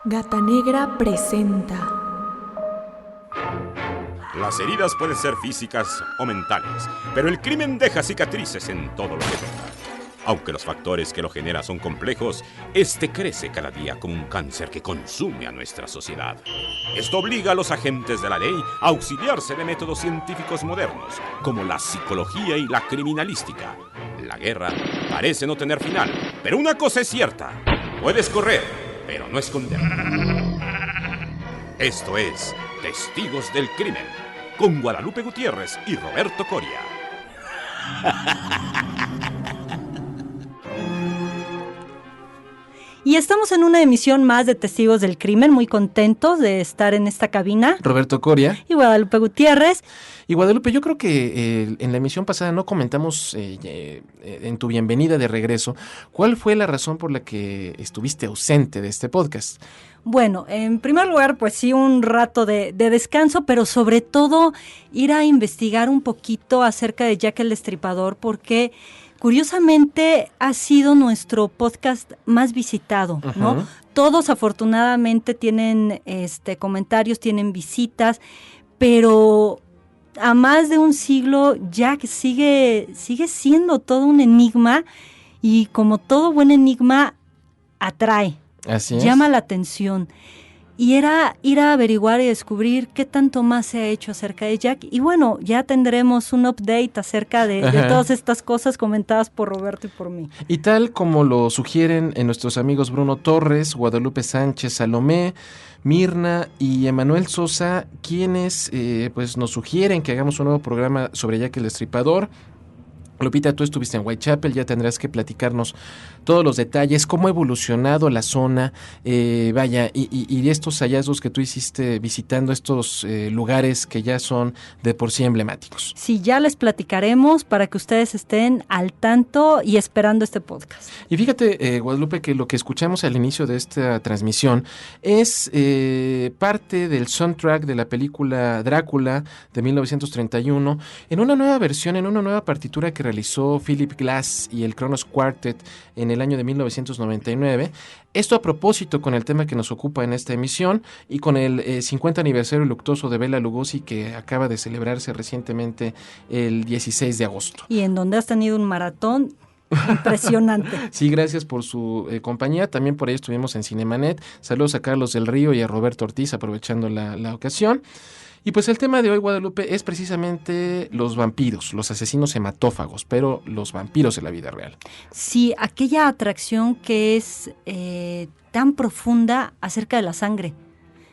Gata Negra presenta. Las heridas pueden ser físicas o mentales, pero el crimen deja cicatrices en todo lo que toca. Aunque los factores que lo generan son complejos, este crece cada día como un cáncer que consume a nuestra sociedad. Esto obliga a los agentes de la ley a auxiliarse de métodos científicos modernos, como la psicología y la criminalística. La guerra parece no tener final, pero una cosa es cierta: puedes correr, pero no esconder. Esto es Testigos del Crimen, con Guadalupe Gutiérrez y Roberto Coria. Y estamos en una emisión más de Testigos del Crimen, muy contentos de estar en esta cabina. Roberto Coria. Y Guadalupe Gutiérrez. Y Guadalupe, yo creo que en la emisión pasada no comentamos en tu bienvenida de regreso, ¿cuál fue la razón por la que estuviste ausente de este podcast? Bueno, en primer lugar, pues sí, un rato de descanso, pero sobre todo ir a investigar un poquito acerca de Jack el Destripador, porque curiosamente ha sido nuestro podcast más visitado, ¿no? Uh-huh. Todos afortunadamente tienen comentarios, tienen visitas, pero a más de un siglo Jack sigue siendo todo un enigma, y como todo buen enigma atrae. Así es. Llama la atención. Y era ir a averiguar y descubrir qué tanto más se ha hecho acerca de Jack. Y bueno, ya tendremos un update acerca de todas estas cosas comentadas por Roberto y por mí. Y tal como lo sugieren nuestros amigos Bruno Torres, Guadalupe Sánchez, Salomé, Mirna y Emanuel Sosa, quienes pues nos sugieren que hagamos un nuevo programa sobre Jack el Destripador. Lupita, tú estuviste en Whitechapel, ya tendrás que platicarnos todos los detalles, cómo ha evolucionado la zona, y estos hallazgos que tú hiciste visitando estos lugares que ya son de por sí emblemáticos. Sí, ya les platicaremos para que ustedes estén al tanto y esperando este podcast. Y fíjate, Guadalupe, que lo que escuchamos al inicio de esta transmisión es parte del soundtrack de la película Drácula de 1931, en una nueva versión, en una nueva partitura que realizó Philip Glass y el Kronos Quartet en el año de 1999. Esto a propósito con el tema que nos ocupa en esta emisión y con el 50 aniversario luctuoso de Bela Lugosi, que acaba de celebrarse recientemente el 16 de agosto. Y en donde has tenido un maratón impresionante. Sí, gracias por su compañía. También por ahí estuvimos en Cinemanet. Saludos a Carlos del Río y a Roberto Ortiz, aprovechando la ocasión. Y pues el tema de hoy, Guadalupe, es precisamente los vampiros, los asesinos hematófagos, pero los vampiros de la vida real. Sí, aquella atracción que es tan profunda acerca de la sangre.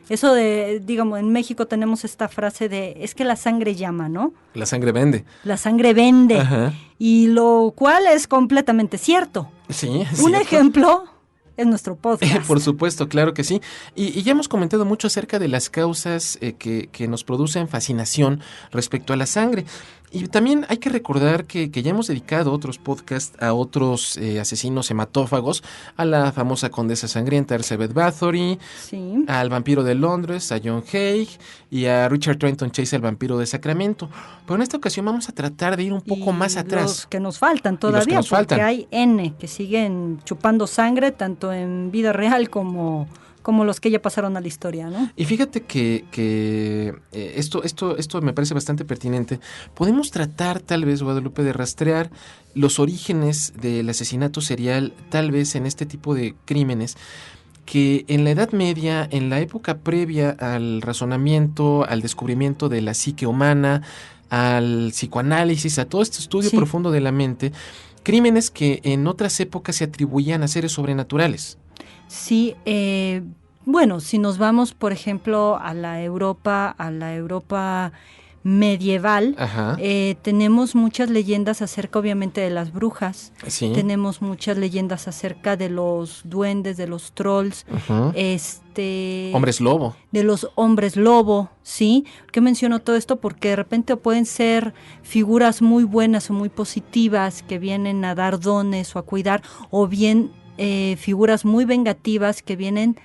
Eso de, digamos, en México tenemos esta frase de, es que la sangre llama, ¿no? La sangre vende. La sangre vende. Ajá. Y lo cual es completamente cierto. Sí, es Un cierto. ejemplo es nuestro podcast. Por supuesto, claro que sí. Y ya hemos comentado mucho acerca de las causas que nos producen fascinación respecto a la sangre. Y también hay que recordar que ya hemos dedicado otros podcasts a otros asesinos hematófagos, a la famosa condesa sangrienta Elizabeth Bathory, Sí. al vampiro de Londres, a John Haig, y a Richard Trenton Chase, el vampiro de Sacramento. Pero en esta ocasión vamos a tratar de ir un poco más atrás. Los que nos faltan Y los que todavía, nos faltan. porque hay N que siguen chupando sangre, tanto en vida real como los que ya pasaron a la historia, ¿no? Y fíjate que esto me parece bastante pertinente. Podemos tratar, tal vez, Guadalupe, de rastrear los orígenes del asesinato serial, tal vez en este tipo de crímenes, que en la Edad Media, en la época previa al razonamiento, al descubrimiento de la psique humana, al psicoanálisis, a todo este estudio profundo de la mente, crímenes que en otras épocas se atribuían a seres sobrenaturales. Sí, bueno, si nos vamos, por ejemplo, a la Europa medieval, Ajá. Tenemos muchas leyendas acerca, obviamente, de las brujas. Sí. Tenemos muchas leyendas acerca de los duendes, de los trolls, Uh-huh. Hombres lobo. de los hombres lobo, ¿sí? ¿Por qué menciono todo esto? Porque de repente pueden ser figuras muy buenas o muy positivas que vienen a dar dones o a cuidar, o bien figuras muy vengativas que vienen,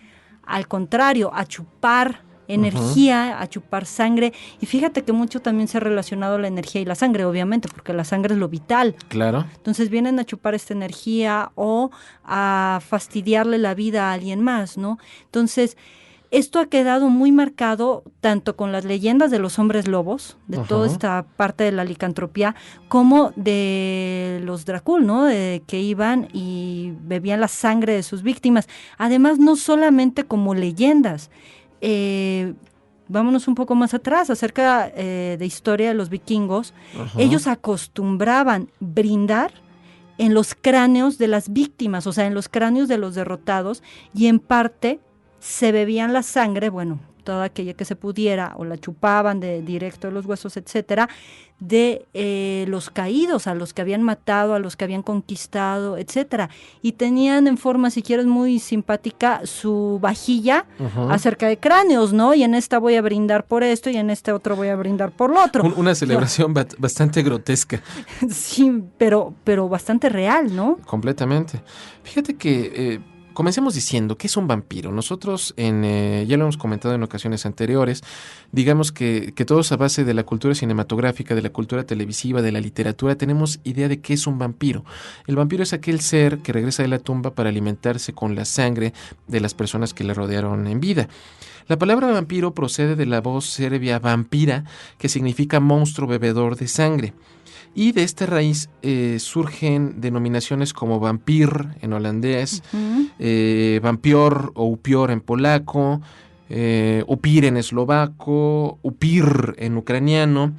al contrario, a chupar energía, a chupar sangre. Y fíjate que mucho también se ha relacionado la energía y la sangre, obviamente, porque la sangre es lo vital. Claro. Entonces vienen a chupar esta energía o a fastidiarle la vida a alguien más, ¿no? Entonces, esto ha quedado muy marcado tanto con las leyendas de los hombres lobos, de toda esta parte de la licantropía, como de los Dracul, ¿no? Que iban y bebían la sangre de sus víctimas. Además, no solamente como leyendas. Vámonos un poco más atrás, acerca de historia de los vikingos. Ellos acostumbraban brindar en los cráneos de las víctimas, o sea, en los cráneos de los derrotados, y en parte se bebían la sangre, bueno, toda aquella que se pudiera, o la chupaban de directo de los huesos, etcétera, de los caídos, a los que habían matado, a los que habían conquistado, etcétera. Y tenían en forma, si quieres, muy simpática su vajilla acerca de cráneos, ¿no? Y en esta voy a brindar por esto y en este otro voy a brindar por lo otro. Una celebración bastante grotesca. Sí, pero bastante real, ¿no? Completamente. Fíjate que comencemos diciendo, ¿qué es un vampiro? Nosotros, ya lo hemos comentado en ocasiones anteriores, digamos que todos a base de la cultura cinematográfica, de la cultura televisiva, de la literatura, tenemos idea de qué es un vampiro. El vampiro es aquel ser que regresa de la tumba para alimentarse con la sangre de las personas que le rodearon en vida. La palabra vampiro procede de la voz serbia vampira, que significa monstruo bebedor de sangre. Y de esta raíz surgen denominaciones como vampir en holandés, vampior o upior en polaco, upir en eslovaco, upir en ucraniano.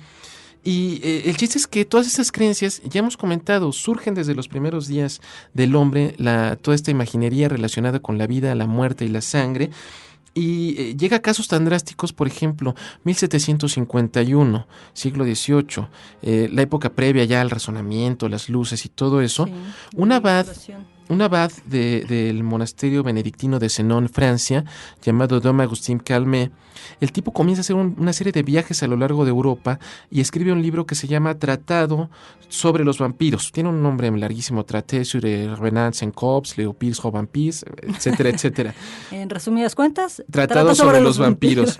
Y el chiste es que todas esas creencias, ya hemos comentado, surgen desde los primeros días del hombre, toda esta imaginería relacionada con la vida, la muerte y la sangre. Y llega a casos tan drásticos, por ejemplo, 1751, siglo XVIII, la época previa ya al razonamiento, las luces y todo eso. Sí, un abad del monasterio benedictino de Zenón, Francia, llamado Dom Agustín Calmet, el tipo comienza a hacer una serie de viajes a lo largo de Europa y escribe un libro que se llama Tratado sobre los vampiros. Tiene un nombre larguísimo, Traité sur les revenants en corps, les vampires aux vampires, etcétera, etcétera. En resumidas cuentas, Tratado sobre los vampiros.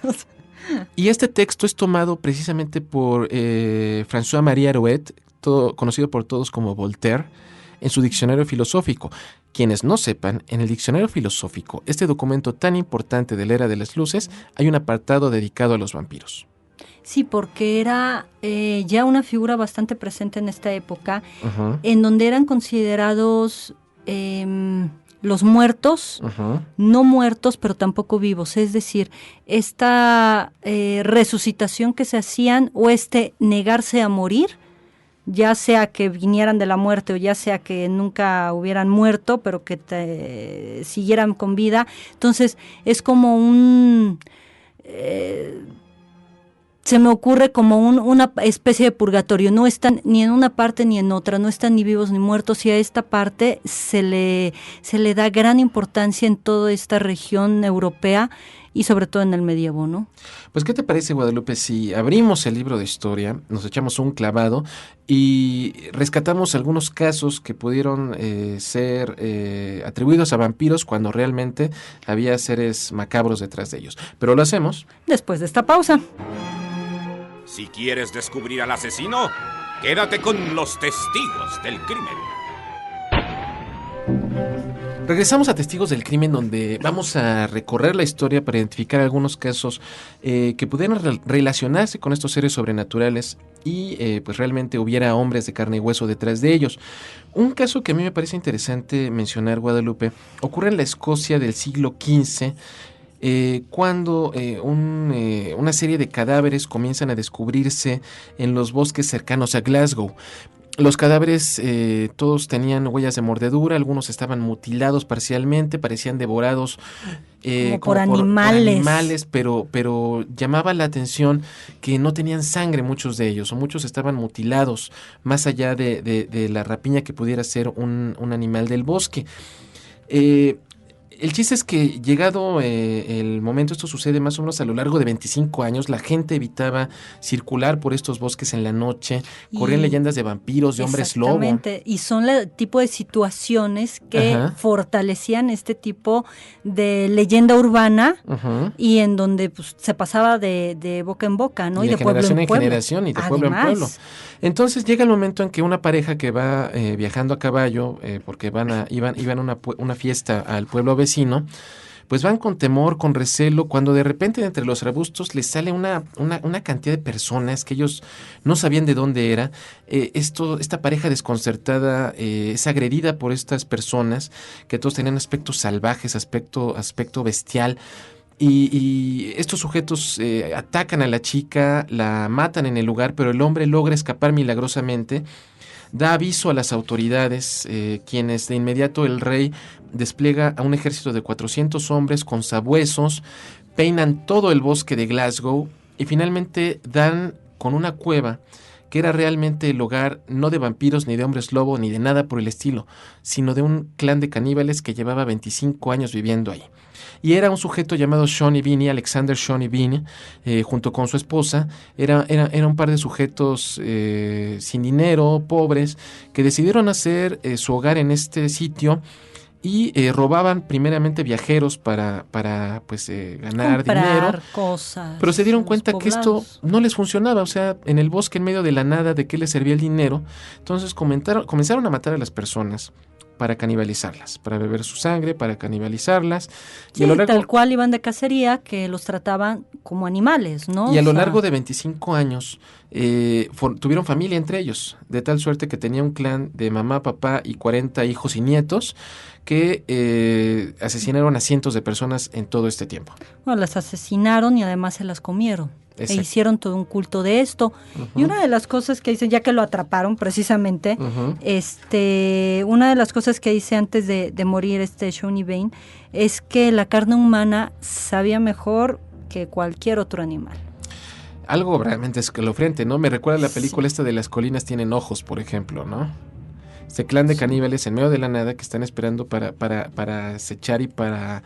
Y este texto es tomado precisamente por François-Marie Arouet, conocido por todos como Voltaire, en su diccionario filosófico. Quienes no sepan, en el diccionario filosófico, este documento tan importante de la era de las luces, hay un apartado dedicado a los vampiros. Sí, porque era ya una figura bastante presente en esta época, en donde eran considerados los muertos, no muertos, pero tampoco vivos. Es decir, esta resucitación que se hacían o negarse a morir, ya sea que vinieran de la muerte o ya sea que nunca hubieran muerto, pero que siguieran con vida. Entonces, es como se me ocurre como una especie de purgatorio. No están ni en una parte ni en otra, no están ni vivos ni muertos, y a esta parte se le da gran importancia en toda esta región europea y sobre todo en el medievo, ¿no? Pues, ¿qué te parece, Guadalupe, si abrimos el libro de historia, nos echamos un clavado y rescatamos algunos casos que pudieron ser atribuidos a vampiros cuando realmente había seres macabros detrás de ellos? Pero lo hacemos después de esta pausa. Si quieres descubrir al asesino, quédate con los testigos del crimen. Regresamos a Testigos del Crimen, donde vamos a recorrer la historia para identificar algunos casos que pudieran relacionarse con estos seres sobrenaturales y pues realmente hubiera hombres de carne y hueso detrás de ellos. Un caso que a mí me parece interesante mencionar, Guadalupe, ocurre en la Escocia del siglo XV, cuando una serie de cadáveres comienzan a descubrirse en los bosques cercanos a Glasgow. Los cadáveres todos tenían huellas de mordedura, algunos estaban mutilados parcialmente, parecían devorados como por animales, pero llamaba la atención que no tenían sangre muchos de ellos, o muchos estaban mutilados, más allá de la rapiña que pudiera ser un animal del bosque. El chiste es que llegado el momento, esto sucede más o menos a lo largo de 25 años, la gente evitaba circular por estos bosques en la noche, corrían leyendas de vampiros, de hombres lobo. Exactamente, y son el tipo de situaciones que Ajá. fortalecían este tipo de leyenda urbana Ujú. y en donde pues, se pasaba de boca en boca, ¿no? Y de pueblo generación en pueblo. generación y de pueblo en pueblo. Además, Entonces llega el momento en que una pareja que va viajando a caballo, porque iban a una fiesta al pueblo vecino, pues van con temor, con recelo, cuando de repente entre los arbustos les sale una cantidad de personas que ellos no sabían de dónde era. Esta pareja desconcertada es agredida por estas personas que todos tenían aspectos salvajes, aspecto bestial. Y estos sujetos atacan a la chica, la matan en el lugar, pero el hombre logra escapar milagrosamente. Da aviso a las autoridades, quienes de inmediato el rey despliega a un ejército de 400 hombres con sabuesos, peinan todo el bosque de Glasgow y finalmente dan con una cueva que era realmente el hogar no de vampiros, ni de hombres lobo, ni de nada por el estilo, sino de un clan de caníbales que llevaba 25 años viviendo ahí. Y era un sujeto llamado Shawnee Bean, Alexander Shawnee Bean, junto con su esposa. Era un par de sujetos sin dinero, pobres, que decidieron hacer su hogar en este sitio y robaban primeramente viajeros para ganar comprar dinero. cosas. Pero se dieron a los cuenta que esto poblados. no les funcionaba, o sea, en el bosque, en medio de la nada, ¿de qué les servía el dinero? Entonces comenzaron a matar a las personas para canibalizarlas, para beber su sangre, para canibalizarlas. Sí, tal cual iban de cacería, que los trataban como animales, ¿no? Y a lo O sea, largo de 25 años tuvieron familia entre ellos, de tal suerte que tenía un clan de mamá, papá y 40 hijos y nietos que asesinaron a cientos de personas en todo este tiempo. bueno, las asesinaron y además se las comieron. Exacto. E hicieron todo un culto de esto. Ujú. Y una de las cosas que dicen, ya que lo atraparon precisamente, Ujú. una de las cosas que dice antes de morir Shawnee Bean es que la carne humana sabía mejor que cualquier otro animal. Algo realmente escalofriante, ¿no? Me recuerda la película esta de Las colinas tienen ojos, por ejemplo, ¿no? Este clan de caníbales en medio de la nada que están esperando para acechar y para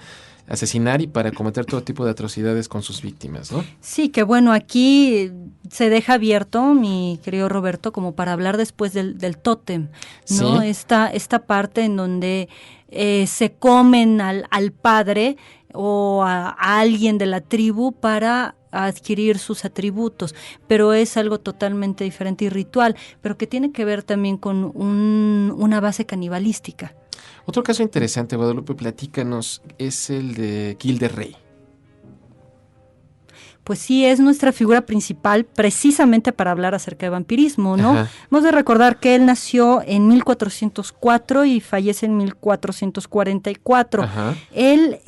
asesinar y para cometer todo tipo de atrocidades con sus víctimas, ¿no? Sí, que bueno, aquí se deja abierto, mi querido Roberto, como para hablar después del tótem, ¿no? Sí. Esta parte en donde se comen al padre o a alguien de la tribu para adquirir sus atributos, pero es algo totalmente diferente y ritual, pero que tiene que ver también con una base canibalística. Otro caso interesante, Guadalupe, platícanos, es el de Gil de Rey. Pues sí, es nuestra figura principal precisamente para hablar acerca de vampirismo, ¿no? Ajá. Hemos de recordar que él nació en 1404 y fallece en 1444. Ajá. Él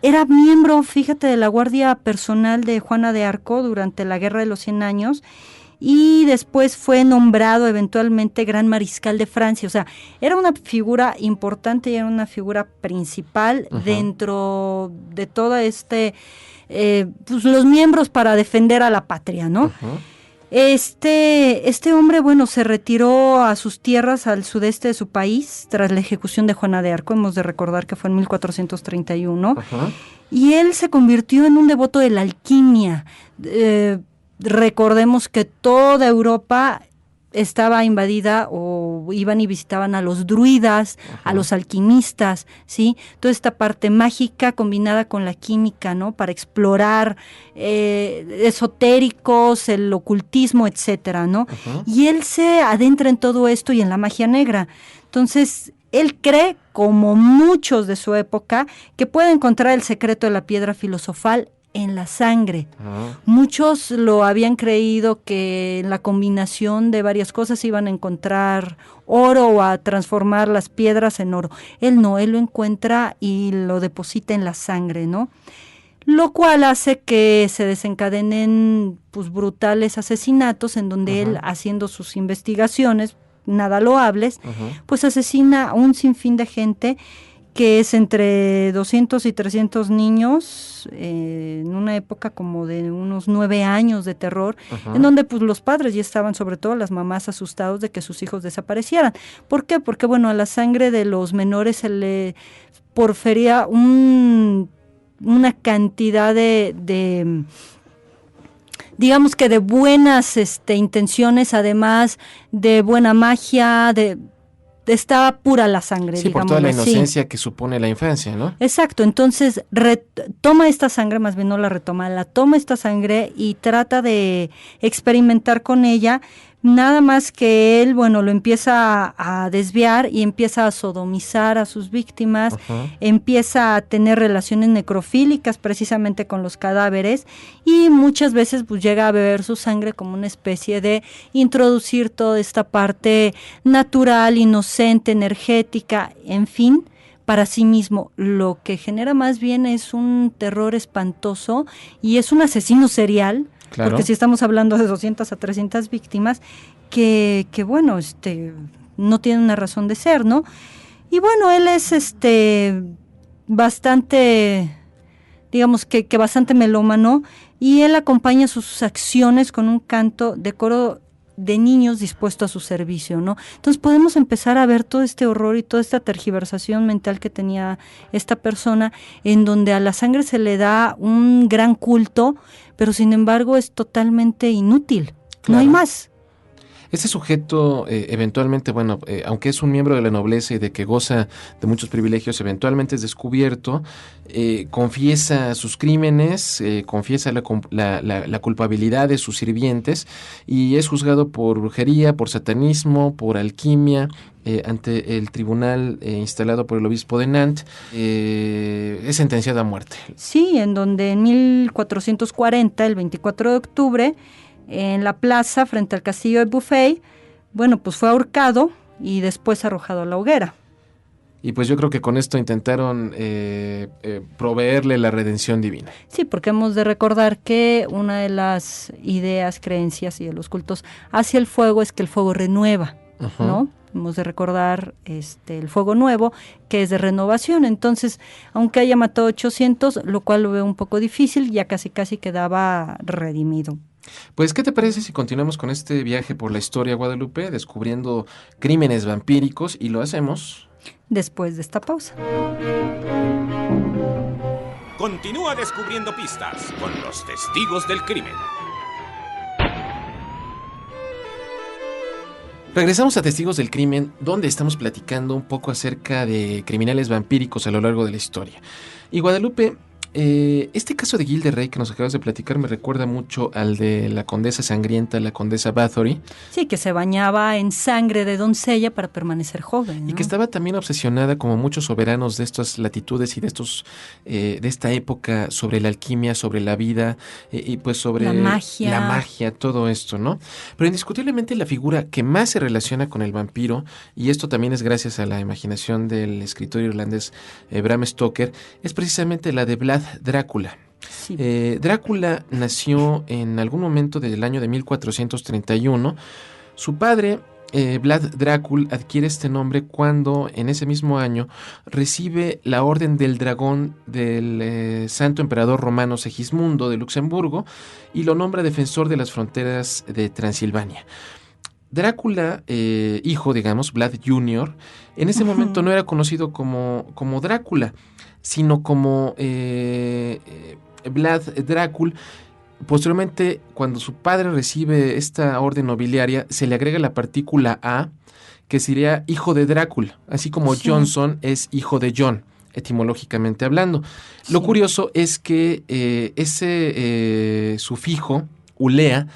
era miembro, fíjate, de la guardia personal de Juana de Arco durante la Guerra de los 100 Años y después fue nombrado eventualmente Gran Mariscal de Francia. O sea, era una figura importante y era una figura principal Ajá. dentro de todo pues los miembros para defender a la patria, ¿no? Ajá. Este hombre, bueno, se retiró a sus tierras al sudeste de su país tras la ejecución de Juana de Arco. Hemos de recordar que fue en 1431. Ajá. Y él se convirtió en un devoto de la alquimia. Recordemos que toda Europa estaba invadida o iban y visitaban a los druidas, a los alquimistas, ¿sí? Toda esta parte mágica combinada con la química, ¿no? Para explorar esotéricos, el ocultismo, etcétera, ¿no? Ajá. Y él se adentra en todo esto y en la magia negra. Entonces, él cree, como muchos de su época, que puede encontrar el secreto de la piedra filosofal en la sangre. Ajá. Muchos lo habían creído que en la combinación de varias cosas iban a encontrar oro o a transformar las piedras en oro. Él no, él lo encuentra y lo deposita en la sangre, ¿no? Lo cual hace que se desencadenen pues brutales asesinatos en donde él, haciendo sus investigaciones, nada loables, Ajá. pues asesina a un sinfín de gente que es entre 200 y 300 niños, en una época como de unos 9 años de terror, Ajá. en donde pues los padres ya estaban, sobre todo las mamás, asustados de que sus hijos desaparecieran. ¿Por qué? Porque bueno, a la sangre de los menores se le porfería una cantidad de digamos que de buenas intenciones, además de buena magia, estaba pura la sangre, Sí, por digamos toda la así. inocencia que supone la infancia, ¿no? Exacto, entonces toma esta sangre, más bien no la retoma, la toma esta sangre y trata de experimentar con ella, nada más que él, bueno, lo empieza a desviar y empieza a sodomizar a sus víctimas, Ajá. empieza a tener relaciones necrofílicas precisamente con los cadáveres y muchas veces pues llega a beber su sangre como una especie de introducir toda esta parte natural, inocente, energética, en fin, para sí mismo. Lo que genera más bien es un terror espantoso y es un asesino serial, Claro. porque si estamos hablando de 200 a 300 víctimas, que bueno, no tienen una razón de ser, ¿no? Y bueno, él es bastante, digamos que bastante melómano, y él acompaña sus acciones con un canto de coro de niños dispuesto a su servicio, ¿no? Entonces podemos empezar a ver todo este horror y toda esta tergiversación mental que tenía esta persona, en donde a la sangre se le da un gran culto, pero sin embargo es totalmente inútil, no hay Claro. más. Este sujeto, eventualmente, bueno, aunque es un miembro de la nobleza y de que goza de muchos privilegios, eventualmente es descubierto, confiesa sus crímenes, confiesa la culpabilidad de sus sirvientes y es juzgado por brujería, por satanismo, por alquimia, ante el tribunal instalado por el obispo de Nantes. Es sentenciado a muerte. Sí, en donde en 1440, el 24 de octubre, en la plaza frente al castillo de Buffet, bueno, pues fue ahorcado y después arrojado a la hoguera. Y pues yo creo que con esto intentaron proveerle la redención divina. Sí, porque hemos de recordar que una de las ideas, creencias y de los cultos hacia el fuego es que el fuego renueva, Ajá. ¿no? Hemos de recordar el fuego nuevo, que es de renovación. Entonces, aunque haya matado 800, lo cual lo veo un poco difícil, ya casi quedaba redimido. Pues, ¿qué te parece si continuamos con este viaje por la historia, Guadalupe, descubriendo crímenes vampíricos, y lo hacemos Después de esta pausa. Continúa descubriendo pistas con los testigos del crimen. Regresamos a Testigos del Crimen, donde estamos platicando un poco acerca de criminales vampíricos a lo largo de la historia. Y Guadalupe, este caso de Gilderay que nos acabas de platicar me recuerda mucho al de la condesa sangrienta, la condesa Bathory. Sí, que se bañaba en sangre de doncella para permanecer joven, ¿no? Y que estaba también obsesionada, como muchos soberanos de estas latitudes y de esta época, sobre la alquimia, sobre la vida, y pues sobre la magia, todo esto, ¿no? Pero indiscutiblemente la figura que más se relaciona con el vampiro, y esto también es gracias a la imaginación del escritor irlandés Bram Stoker, es precisamente la de Vlad Drácula. Sí. Drácula nació en algún momento del año de 1431. Su padre, Vlad Drácula, adquiere este nombre cuando en ese mismo año recibe la Orden del Dragón del Santo Emperador Romano Segismundo de Luxemburgo y lo nombra defensor de las fronteras de Transilvania. Drácula, hijo, digamos, Vlad Jr., en ese momento no era conocido como Drácula, sino como Vlad Drácula. Posteriormente, cuando su padre recibe esta orden nobiliaria, se le agrega la partícula A, que sería hijo de Drácula, así como Sí. Johnson es hijo de John, etimológicamente hablando. Lo Sí. curioso es que ese sufijo, ulea,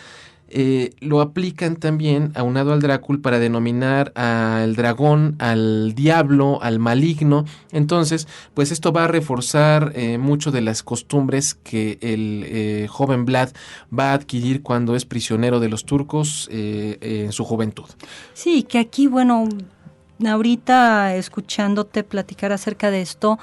lo aplican también aunado al Drácula para denominar al dragón, al diablo, al maligno. Entonces, pues esto va a reforzar mucho de las costumbres que el joven Vlad va a adquirir cuando es prisionero de los turcos en su juventud. Sí, que aquí, bueno, ahorita escuchándote platicar acerca de esto,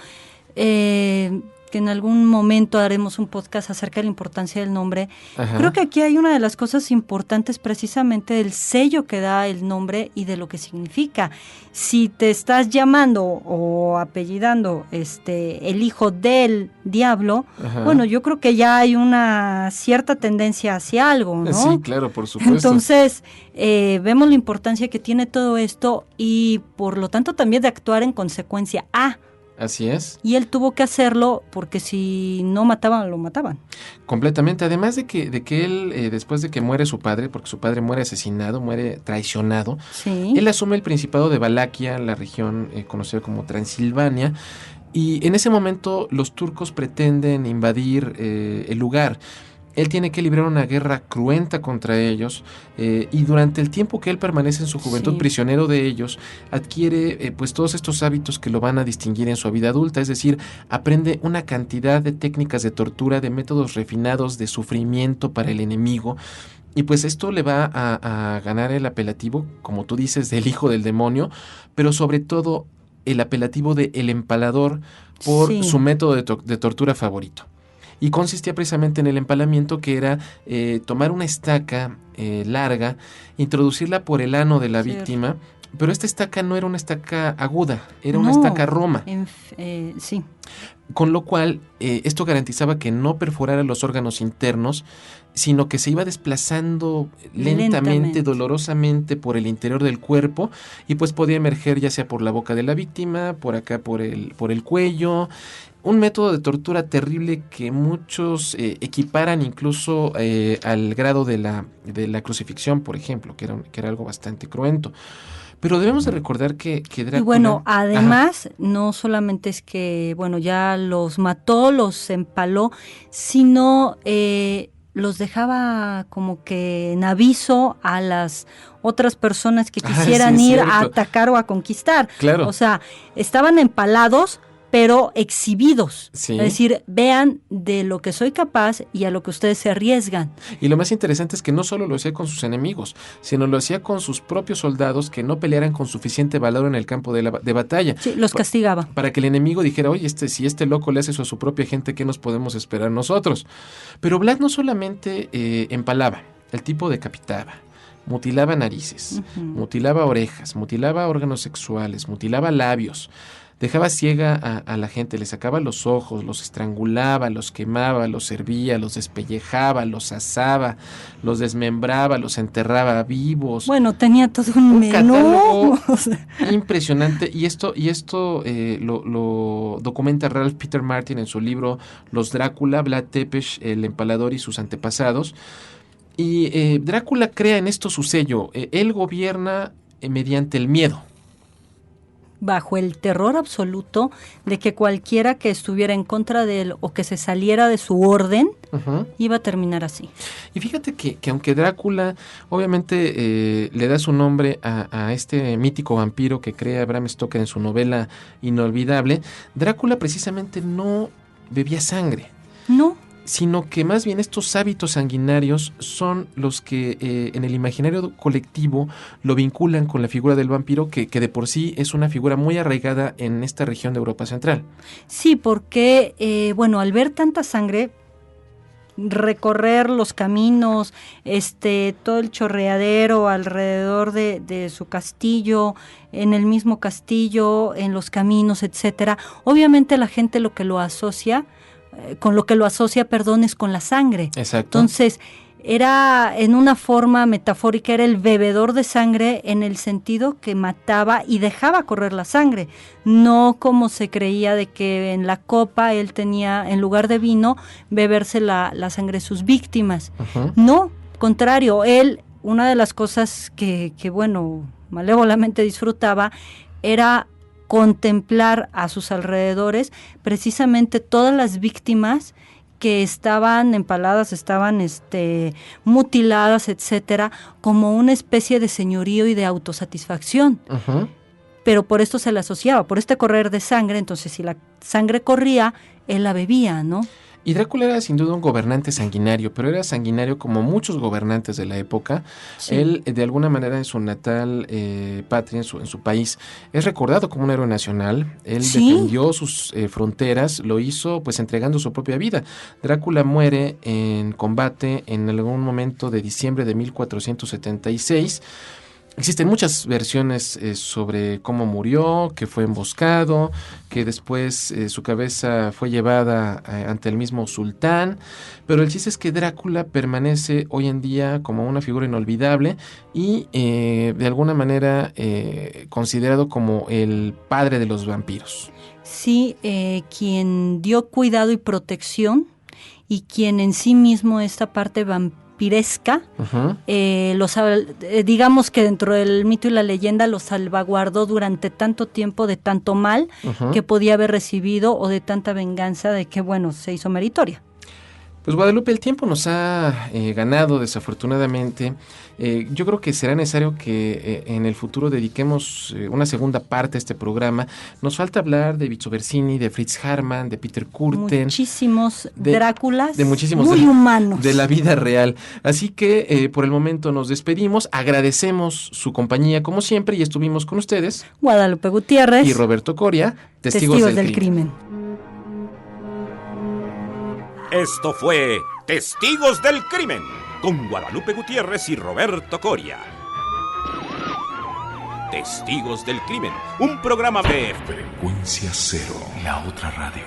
que en algún momento haremos un podcast acerca de la importancia del nombre. Ajá. Creo que aquí hay una de las cosas importantes, precisamente del sello que da el nombre y de lo que significa. Si te estás llamando o apellidando el hijo del diablo, Ajá. bueno, yo creo que ya hay una cierta tendencia hacia algo, ¿no? Sí, claro, por supuesto. Entonces, vemos la importancia que tiene todo esto y por lo tanto también de actuar en consecuencia. Así es. Y él tuvo que hacerlo porque si no mataban, lo mataban. Completamente. Además de que él, después de que muere su padre, porque su padre muere asesinado, muere traicionado, Sí. él asume el Principado de Valaquia, la región conocida como Transilvania, y en ese momento los turcos pretenden invadir el lugar. Él tiene que librar una guerra cruenta contra ellos y durante el tiempo que él permanece en su juventud prisionero de ellos, adquiere pues todos estos hábitos que lo van a distinguir en su vida adulta, es decir, aprende una cantidad de técnicas de tortura, de métodos refinados de sufrimiento para el enemigo. Y pues esto le va a ganar el apelativo, como tú dices, del hijo del demonio, pero sobre todo el apelativo de el empalador por su método de tortura favorito. Y consistía precisamente en el empalamiento, que era tomar una estaca larga, introducirla por el ano de la víctima, pero esta estaca no era una estaca aguda, era una estaca roma. Sí. Con lo cual, esto garantizaba que no perforara los órganos internos, sino que se iba desplazando lentamente, dolorosamente por el interior del cuerpo, y pues podía emerger ya sea por la boca de la víctima, por acá por el cuello. Un método de tortura terrible que muchos equiparan incluso al grado de la crucifixión, por ejemplo, que era algo bastante cruento. Pero debemos de recordar que Drácula... Y bueno, además, no solamente es que, bueno, ya los mató, los empaló, sino los dejaba como que en aviso a las otras personas que quisieran ir a atacar o a conquistar. Claro. O sea, estaban empalados, pero exhibidos. Es decir, vean de lo que soy capaz y a lo que ustedes se arriesgan. Y lo más interesante es que no solo lo hacía con sus enemigos, sino lo hacía con sus propios soldados que no pelearan con suficiente valor en el campo de batalla. Sí, los castigaba. Para que el enemigo dijera, oye, si este loco le hace eso a su propia gente, ¿qué nos podemos esperar nosotros? Pero Vlad no solamente empalaba, el tipo decapitaba, mutilaba narices, mutilaba orejas, mutilaba órganos sexuales, mutilaba labios. Dejaba ciega a la gente, le sacaba los ojos, los estrangulaba, los quemaba, los hervía, los despellejaba, los asaba, los desmembraba, los enterraba vivos. Bueno, tenía todo un menú. Catálogo impresionante. Y esto lo documenta Ralph Peter Martin en su libro Los Drácula, Vlad Tepes, el empalador y sus antepasados. Y Drácula crea en esto su sello. Él gobierna mediante el miedo. Bajo el terror absoluto de que cualquiera que estuviera en contra de él o que se saliera de su orden iba a terminar así. Y fíjate que aunque Drácula obviamente le da su nombre a este mítico vampiro que crea Bram Stoker en su novela Inolvidable, Drácula precisamente no bebía sangre. No. Sino que más bien estos hábitos sanguinarios son los que en el imaginario colectivo lo vinculan con la figura del vampiro, que de por sí es una figura muy arraigada en esta región de Europa Central. Sí, porque, bueno, al ver tanta sangre, recorrer los caminos, todo el chorreadero alrededor de su castillo, en el mismo castillo, en los caminos, etcétera, obviamente la gente lo que lo asocia... con lo que lo asocia, es con la sangre. Exacto. Entonces, era en una forma metafórica, era el bebedor de sangre en el sentido que mataba y dejaba correr la sangre. No como se creía de que en la copa él tenía, en lugar de vino, beberse la sangre de sus víctimas. No, contrario, él, una de las cosas que bueno, malévolamente disfrutaba, era contemplar a sus alrededores precisamente todas las víctimas que estaban empaladas, estaban mutiladas, etcétera, como una especie de señorío y de autosatisfacción. Pero por esto se le asociaba, por este correr de sangre. Entonces, si la sangre corría, él la bebía, ¿no? Y Drácula era sin duda un gobernante sanguinario, pero era sanguinario como muchos gobernantes de la época. Sí. Él, de alguna manera, en su natal patria, en su país, es recordado como un héroe nacional. Él defendió sus fronteras, lo hizo pues entregando su propia vida. Drácula muere en combate en algún momento de diciembre de 1476. Existen muchas versiones sobre cómo murió, que fue emboscado, que después su cabeza fue llevada ante el mismo sultán, pero el chiste es que Drácula permanece hoy en día como una figura inolvidable y de alguna manera considerado como el padre de los vampiros. Sí, quien dio cuidado y protección y quien en sí mismo esta parte vampiresca, digamos que dentro del mito y la leyenda lo salvaguardó durante tanto tiempo de tanto mal que podía haber recibido o de tanta venganza de que, bueno, se hizo meritoria. Pues Guadalupe, el tiempo nos ha ganado desafortunadamente. Yo creo que será necesario que en el futuro dediquemos una segunda parte a este programa. Nos falta hablar de Vito Bersini, de Fritz Haarmann, de Peter Kürten. Muchísimos Dráculas, de muchísimos muy humanos. De la vida real. Así que por el momento nos despedimos. Agradecemos su compañía como siempre y estuvimos con ustedes. Guadalupe Gutiérrez y Roberto Coria, testigos del crimen. Esto fue Testigos del Crimen, con Guadalupe Gutiérrez y Roberto Coria. Testigos del Crimen, un programa de Frecuencia Cero, la otra radio.